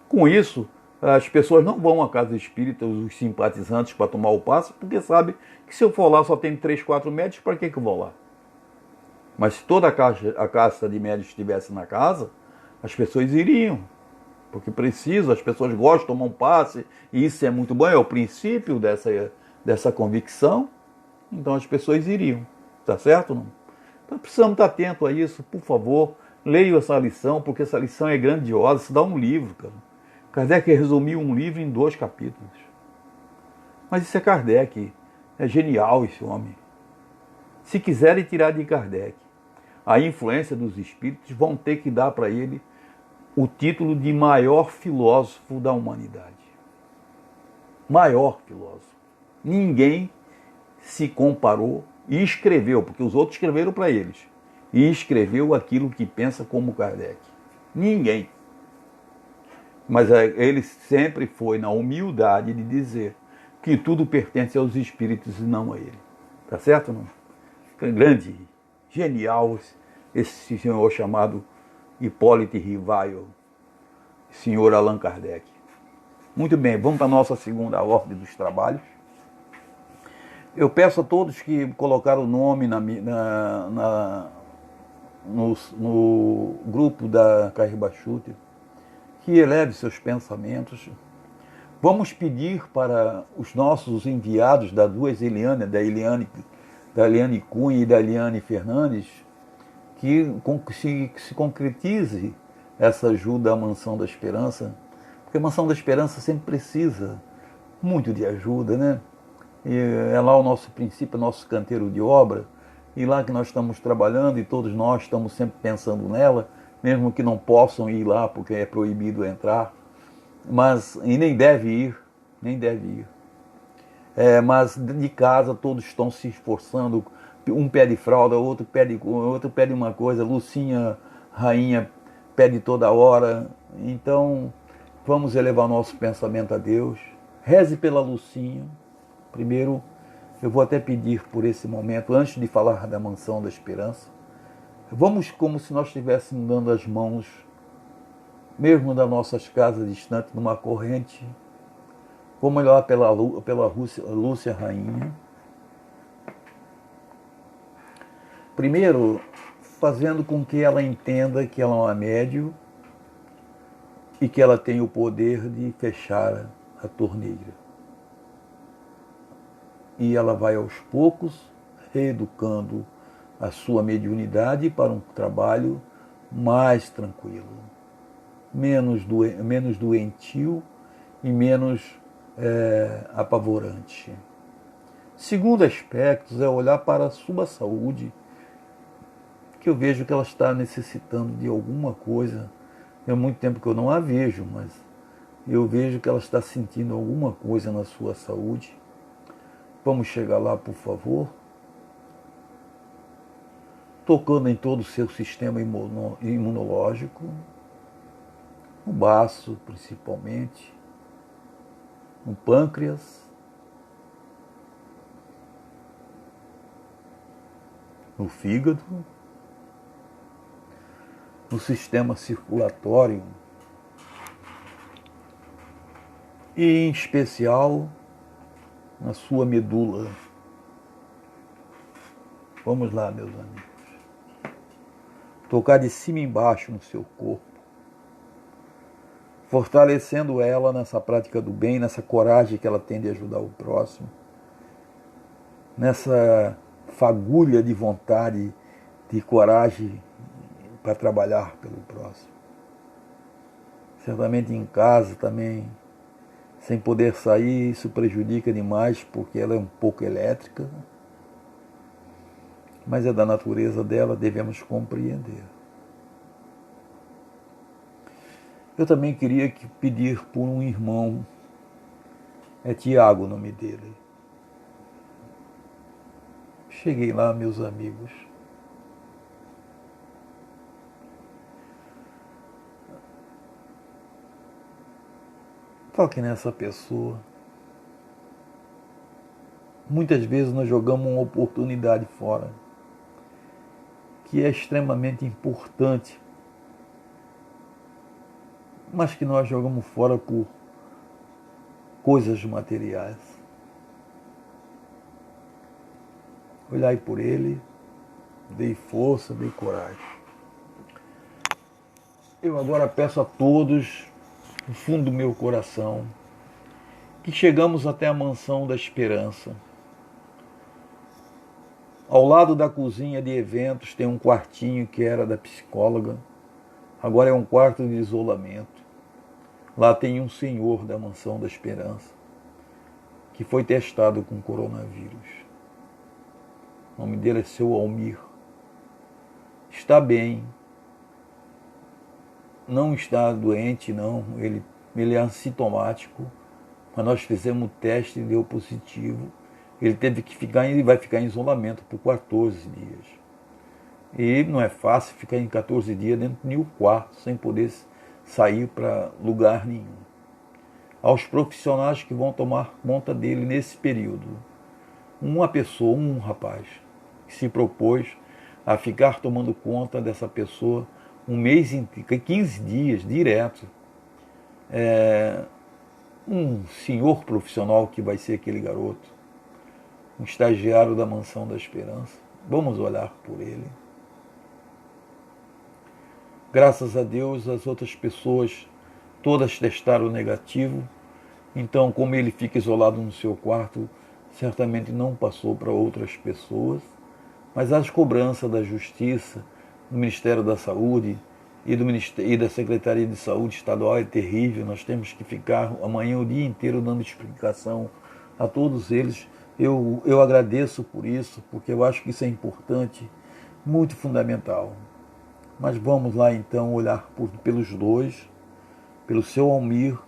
Com isso, as pessoas não vão à casa espírita, os simpatizantes, para tomar o passe, porque sabem que se eu for lá só tem 3, 4 médios, para que eu vou lá? Mas se toda a casta de médios estivesse na casa, as pessoas iriam, porque precisam, as pessoas gostam de tomar um passe, e isso é muito bom, é o princípio dessa convicção, então as pessoas iriam, tá certo? Não? Então precisamos estar atentos a isso, por favor, leiam essa lição, porque essa lição é grandiosa, se dá um livro, cara. Kardec resumiu um livro em 2 capítulos. Mas isso é Kardec, é genial esse homem. Se quiserem tirar de Kardec a influência dos espíritos, vão ter que dar para ele o título de maior filósofo da humanidade. Maior filósofo. Ninguém se comparou e escreveu, porque os outros escreveram para eles, e escreveu aquilo que pensa como Kardec. Ninguém. Mas ele sempre foi na humildade de dizer que tudo pertence aos espíritos e não a ele. Tá certo? Não? Grande, genial, esse senhor chamado Hipólito Rivaio, senhor Allan Kardec. Muito bem, vamos para a nossa segunda ordem dos trabalhos. Eu peço a todos que colocaram o nome no grupo da Carribachuti, que eleve seus pensamentos. Vamos pedir para os nossos enviados das duas Eliane, da Eliane Cunha e da Eliane Fernandes, que se concretize essa ajuda à Mansão da Esperança, porque a Mansão da Esperança sempre precisa muito de ajuda, né? E é lá o nosso princípio, nosso canteiro de obra, e lá que nós estamos trabalhando, e todos nós estamos sempre pensando nela, mesmo que não possam ir lá porque é proibido entrar, e nem deve ir. Mas de casa todos estão se esforçando, um pede fralda, outro pede uma coisa, Lucinha, rainha, pede toda hora. Então vamos elevar nosso pensamento a Deus. Reze pela Lucinha. Primeiro, eu vou até pedir por esse momento, antes de falar da Mansão da Esperança, vamos como se nós estivéssemos dando as mãos, mesmo das nossas casas distantes, numa corrente. Vamos olhar pela Lúcia Rainha. Primeiro, fazendo com que ela entenda que ela é uma médium e que ela tem o poder de fechar a torneira. E ela vai aos poucos reeducando a sua mediunidade para um trabalho mais tranquilo, menos doentio e menos apavorante. Segundo aspecto é olhar para a sua saúde, que eu vejo que ela está necessitando de alguma coisa. Há muito tempo que eu não a vejo, mas eu vejo que ela está sentindo alguma coisa na sua saúde. Vamos chegar lá, por favor. Tocando em todo o seu sistema imunológico, no baço principalmente, no pâncreas, no fígado, no sistema circulatório e, em especial, na sua medula. Vamos lá, meus amigos. Tocar de cima e embaixo no seu corpo, fortalecendo ela nessa prática do bem, nessa coragem que ela tem de ajudar o próximo, nessa fagulha de vontade, de coragem para trabalhar pelo próximo. Certamente em casa também, sem poder sair, isso prejudica demais, porque ela é um pouco elétrica, mas é da natureza dela, devemos compreender. Eu também queria pedir por um irmão, é Tiago o nome dele. Cheguei lá, meus amigos. Toque nessa pessoa. Muitas vezes nós jogamos uma oportunidade fora, que é extremamente importante, mas que nós jogamos fora por coisas materiais. Olhai por ele, dei força, dei coragem. Eu agora peço a todos, do fundo do meu coração, que chegamos até a mansão da esperança. Ao lado da cozinha de eventos tem um quartinho que era da psicóloga, agora é um quarto de isolamento. Lá tem um senhor da mansão da esperança, que foi testado com coronavírus. O nome dele é seu Almir. Está bem, não está doente, não, ele é assintomático, mas nós fizemos o teste e deu positivo. Ele vai ficar em isolamento por 14 dias. E não é fácil ficar em 14 dias dentro de um quarto, sem poder sair para lugar nenhum. Aos profissionais que vão tomar conta dele nesse período, uma pessoa, um rapaz, que se propôs a ficar tomando conta dessa pessoa um mês, 15 dias direto. Um senhor profissional que vai ser aquele garoto, um estagiário da Mansão da Esperança. Vamos olhar por ele. Graças a Deus, as outras pessoas todas testaram negativo. Então, como ele fica isolado no seu quarto, certamente não passou para outras pessoas. Mas as cobranças da Justiça, do Ministério da Saúde e da Secretaria de Saúde Estadual é terrível. Nós temos que ficar amanhã o dia inteiro dando explicação a todos eles. Eu agradeço por isso, porque eu acho que isso é importante, muito fundamental. Mas vamos lá então olhar pelos dois, pelo seu Almir.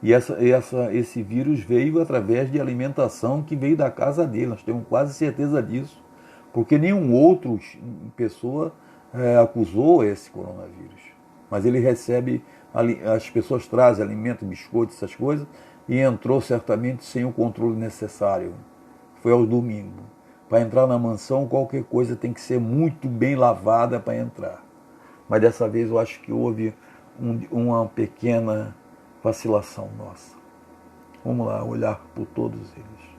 E esse vírus veio através de alimentação que veio da casa dele, nós temos quase certeza disso, porque nenhum outro pessoa acusou esse coronavírus. Mas ele recebe, as pessoas trazem alimento, biscoito, essas coisas, e entrou certamente sem o controle necessário. Foi ao domingo. Para entrar na mansão, qualquer coisa tem que ser muito bem lavada para entrar. Mas dessa vez eu acho que houve uma pequena vacilação nossa. Vamos lá olhar por todos eles.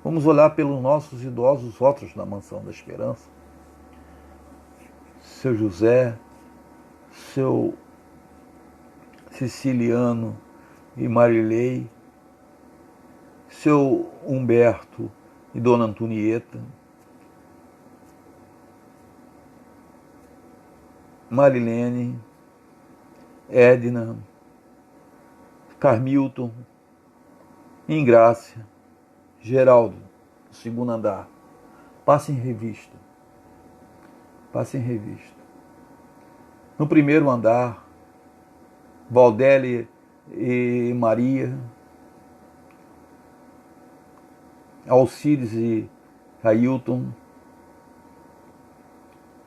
Vamos olhar pelos nossos idosos outros da Mansão da Esperança. Seu José, seu Siciliano e Marilei, seu Humberto e Dona Antonieta, Marilene, Edna, Carmilton, Ingrácia, Geraldo, no segundo andar. Passe em revista. Passe em revista. No primeiro andar, Valdélia e Maria, Alcides e Ailton,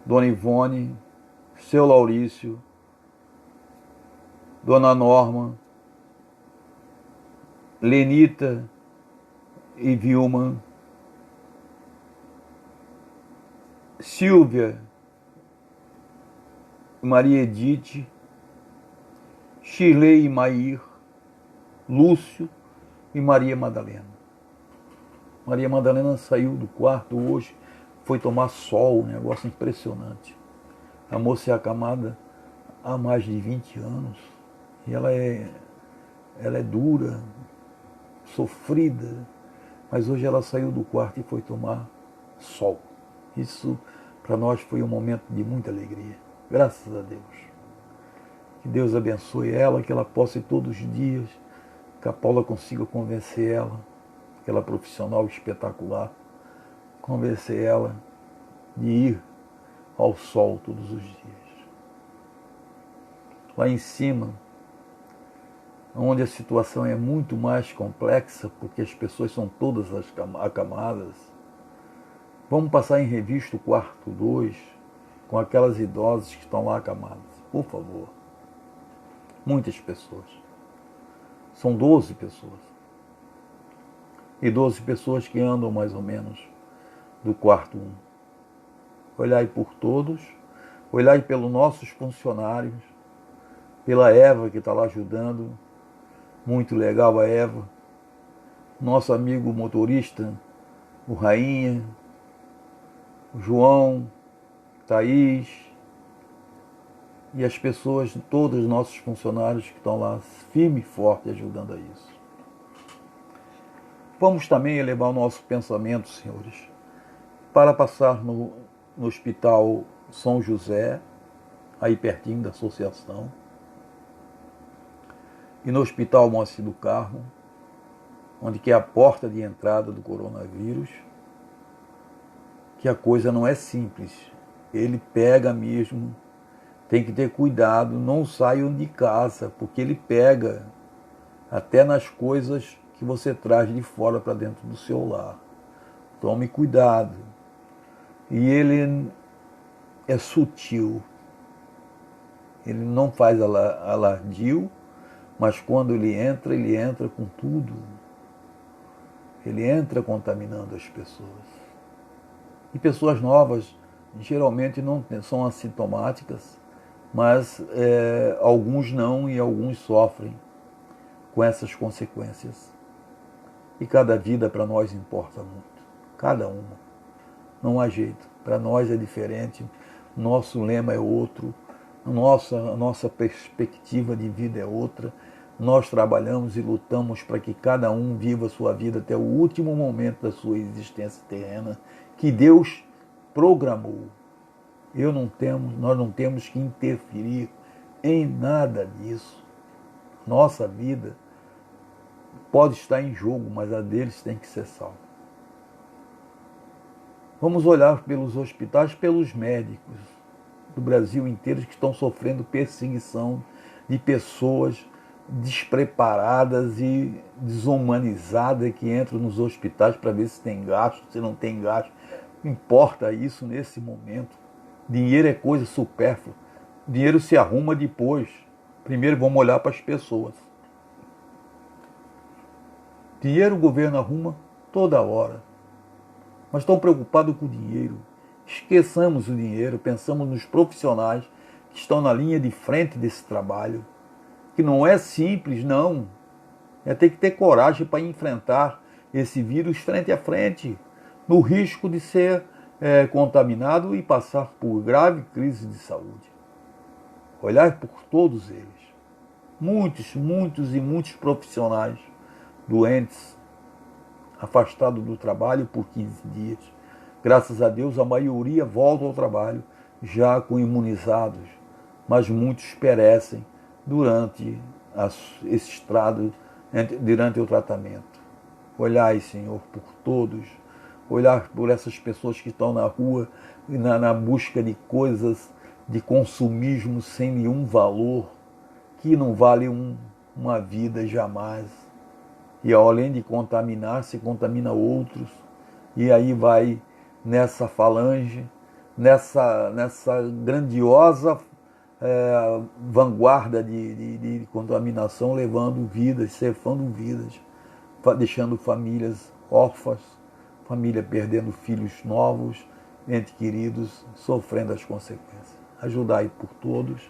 Dona Ivone, seu Laurício, Dona Norma, Lenita e Vilma, Silvia, Maria Edith, Shirley e Mair, Lúcio e Maria Madalena. Maria Madalena saiu do quarto hoje, foi tomar sol, um negócio impressionante. A moça é acamada há mais de 20 anos e ela é dura, sofrida, mas hoje ela saiu do quarto e foi tomar sol. Isso para nós foi um momento de muita alegria. Graças a Deus. Que Deus abençoe ela, que ela possa ir todos os dias, que a Paula consiga convencer ela, aquela profissional espetacular, convencer ela de ir ao sol todos os dias. Lá em cima, onde a situação é muito mais complexa, porque as pessoas são todas acamadas, Vamos passar em revista o quarto 2, com aquelas idosas que estão lá acamadas. Por favor. Muitas pessoas. São 12 pessoas. E 12 pessoas que andam mais ou menos do quarto 1. Olhai por todos, olhai pelos nossos funcionários, pela Eva que está lá ajudando. Muito legal a Eva. Nosso amigo motorista, o Rainha, o João, Thaís e as pessoas, todos os nossos funcionários que estão lá firme e forte ajudando a isso. Vamos também elevar o nosso pensamento, senhores, para passar no Hospital São José, aí pertinho da associação, e no Hospital Moacir do Carmo, onde que é a porta de entrada do coronavírus, que a coisa não é simples. Ele pega mesmo, tem que ter cuidado, não saiam de casa, porque ele pega até nas coisas que você traz de fora para dentro do seu lar. Tome cuidado. E ele é sutil. Ele não faz alardio, mas quando ele entra com tudo. Ele entra contaminando as pessoas. E pessoas novas geralmente não são assintomáticas, mas alguns não e alguns sofrem com essas consequências. E cada vida para nós importa muito. Cada uma. Não há jeito. Para nós é diferente. Nosso lema é outro. Nossa perspectiva de vida é outra. Nós trabalhamos e lutamos para que cada um viva a sua vida até o último momento da sua existência terrena, que Deus programou. Nós não temos que interferir em nada disso. Nossa vida pode estar em jogo, mas a deles tem que ser salva. Vamos olhar pelos hospitais, pelos médicos do Brasil inteiro que estão sofrendo perseguição de pessoas despreparadas e desumanizadas que entram nos hospitais para ver se tem gasto, se não tem gasto. Não importa isso nesse momento. Dinheiro é coisa supérflua. Dinheiro se arruma depois. Primeiro vamos olhar para as pessoas. Dinheiro o governo arruma toda hora. Mas estão preocupados com o dinheiro. Esqueçamos o dinheiro, pensamos nos profissionais que estão na linha de frente desse trabalho. Que não é simples, não. É ter que ter coragem para enfrentar esse vírus frente a frente, no risco de ser contaminado e passar por grave crise de saúde. Olhar por todos eles. Muitos profissionais doentes, afastados do trabalho por 15 dias. Graças a Deus, a maioria volta ao trabalho já com imunizados, mas muitos perecem durante esse estrado, durante o tratamento. Olhai, Senhor, por todos, olhar por essas pessoas que estão na rua na busca de coisas, de consumismo sem nenhum valor, que não vale uma vida jamais. E além de contaminar, se contamina outros, e aí vai nessa falange, nessa grandiosa vanguarda de contaminação, levando vidas, cefando vidas, deixando famílias órfãs, família perdendo filhos novos, entes queridos, sofrendo as consequências. Ajudai por todos.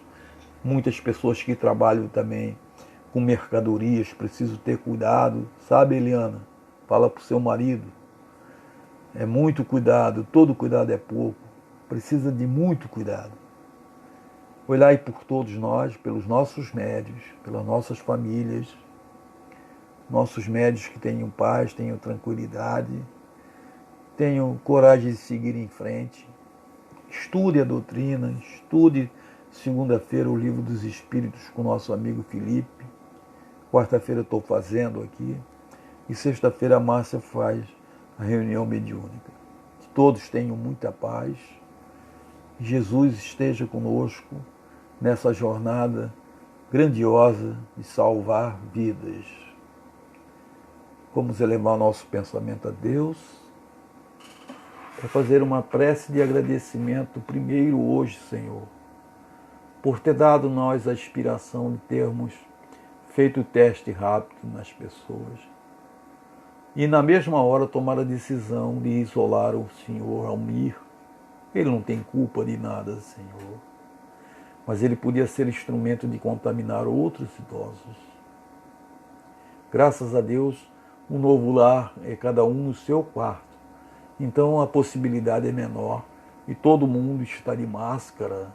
Muitas pessoas que trabalham também com mercadorias, preciso ter cuidado, sabe, Eliana? Fala para o seu marido. É muito cuidado, todo cuidado é pouco. Precisa de muito cuidado. Olhai por todos nós, pelos nossos médios, pelas nossas famílias, nossos médios que tenham paz, tenham tranquilidade, tenham coragem de seguir em frente. Estude a doutrina, estude segunda-feira o Livro dos Espíritos com o nosso amigo Felipe. Quarta-feira eu estou fazendo aqui. E sexta-feira a Márcia faz a reunião mediúnica. Que todos tenham muita paz. Jesus esteja conosco nessa jornada grandiosa de salvar vidas. Vamos elevar nosso pensamento a Deus. para fazer uma prece de agradecimento primeiro hoje, Senhor, por ter dado nós a inspiração de termos feito o teste rápido nas pessoas e na mesma hora tomar a decisão de isolar o senhor Almir. Ele não tem culpa de nada, Senhor, mas ele podia ser instrumento de contaminar outros idosos. Graças a Deus, um novo lar é cada um no seu quarto, então a possibilidade é menor e todo mundo está de máscara.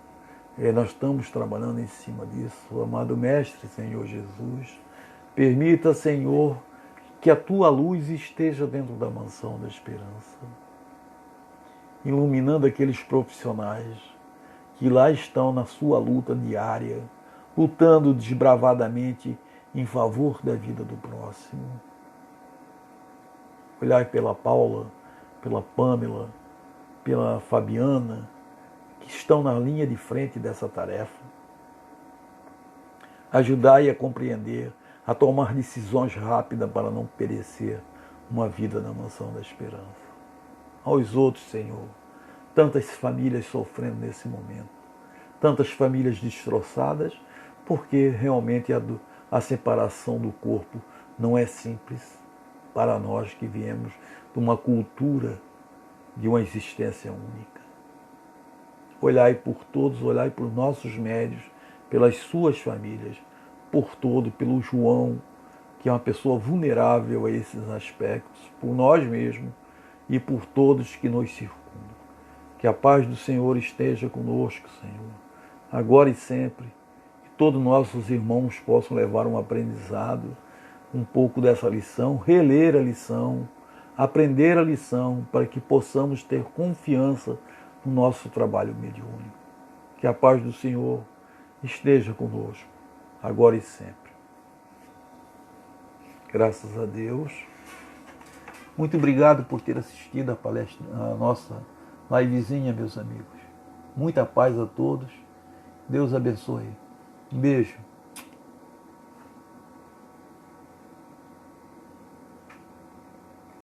Nós estamos trabalhando em cima disso. Amado Mestre, Senhor Jesus, permita, Senhor, que a Tua luz esteja dentro da mansão da esperança, iluminando aqueles profissionais que lá estão na sua luta diária, lutando desbravadamente em favor da vida do próximo. Olhai pela Paula, pela Pâmela, pela Fabiana, que estão na linha de frente dessa tarefa. Ajudai a compreender, a tomar decisões rápidas para não perecer uma vida na mansão da esperança. Aos outros, Senhor, tantas famílias sofrendo nesse momento, tantas famílias destroçadas, porque realmente a separação do corpo não é simples para nós que viemos de uma cultura de uma existência única. Olhai por todos, olhai por nossos médios, pelas suas famílias, por todo, pelo João, que é uma pessoa vulnerável a esses aspectos, por nós mesmos e por todos que nos circundam. Que a paz do Senhor esteja conosco, Senhor, agora e sempre. Que todos nossos irmãos possam levar um aprendizado, um pouco dessa lição, reler a lição, aprender a lição, para que possamos ter confiança no nosso trabalho mediúnico. Que a paz do Senhor esteja conosco, agora e sempre. Graças a Deus. Muito obrigado por ter assistido a palestra, a nossa livezinha, meus amigos. Muita paz a todos. Deus abençoe. Um beijo.